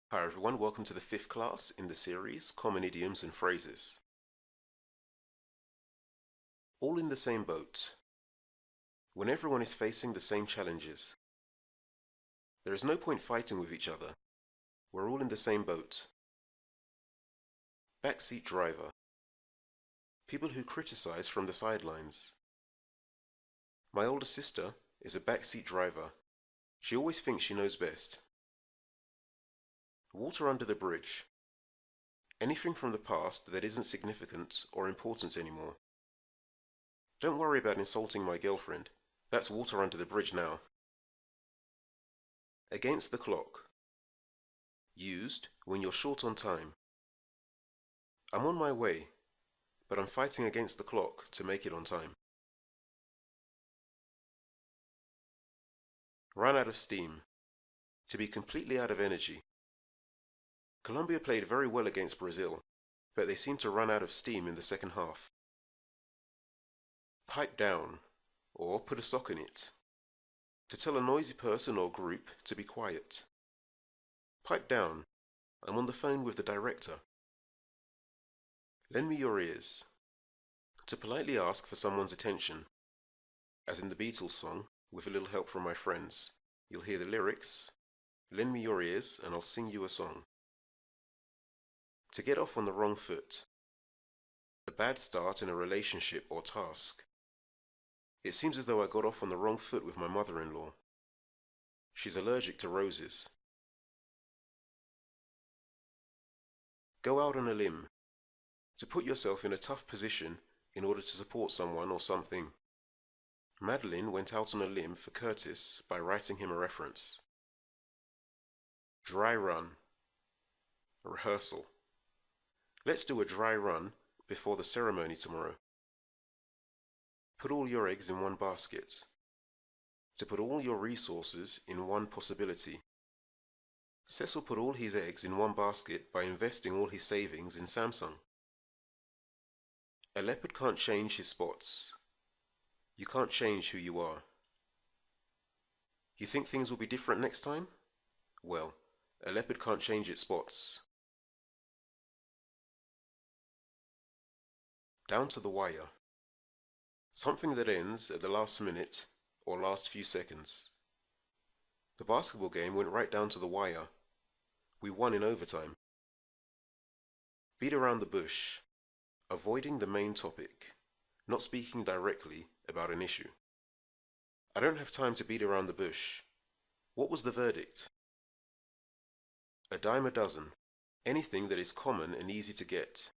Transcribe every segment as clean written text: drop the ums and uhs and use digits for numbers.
Hi everyone, welcome to the 5th class in the series Common Idioms and Phrases. All in the same boat. When everyone is facing the same challenges. There is no point fighting with each other. We're all in the same boat. Backseat driver. People who criticize from the sidelines. My older sister is a backseat driver. She always thinks she knows best. Water under the bridge. Anything from the past that isn't significant or important anymore. Don't worry about insulting my girlfriend. That's water under the bridge now. Against the clock. Used when you're short on time. I'm on my way, but I'm fighting against the clock to make it on time. Run out of steam. To be completely out of energy. Colombia played very well against Brazil, but they seemed to run out of steam in the second half. Pipe down, or put a sock in it. To tell a noisy person or group to be quiet. Pipe down. I'm on the phone with the director. Lend me your ears. To politely ask for someone's attention. As in the Beatles song, with a little help from my friends. You'll hear the lyrics. Lend me your ears and I'll sing you a song. To get off on the wrong foot. A bad start in a relationship or task. It seems as though I got off on the wrong foot with my mother-in-law. She's allergic to roses. Go out on a limb. To put yourself in a tough position in order to support someone or something. Madeline went out on a limb for Curtis by writing him a reference. Dry run. Rehearsal. Let's do a dry run before the ceremony tomorrow. Put all your eggs in one basket. To put all your resources in one possibility. Cecil put all his eggs in one basket by investing all his savings in Samsung. A leopard can't change his spots. You can't change who you are. You think things will be different next time? Well, a leopard can't change its spots. Down to the wire. Something that ends at the last minute or last few seconds. The basketball game went right down to the wire. We won in overtime. Beat around the bush. Avoiding the main topic. Not speaking directly about an issue. I don't have time to beat around the bush. What was the verdict? A dime a dozen. Anything that is common and easy to get.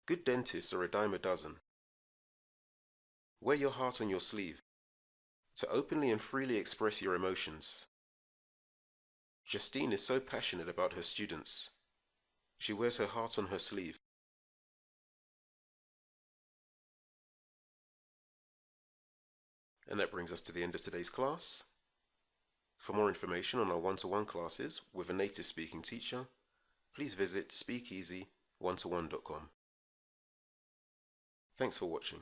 Good dentists are a dime a dozen. Wear your heart on your sleeve. To openly and freely express your emotions. Justine is so passionate about her students. She wears her heart on her sleeve. And that brings us to the end of today's class. For more information on our one-to-one classes with a native speaking teacher, please visit speakeasy1to1.com. Thanks for watching.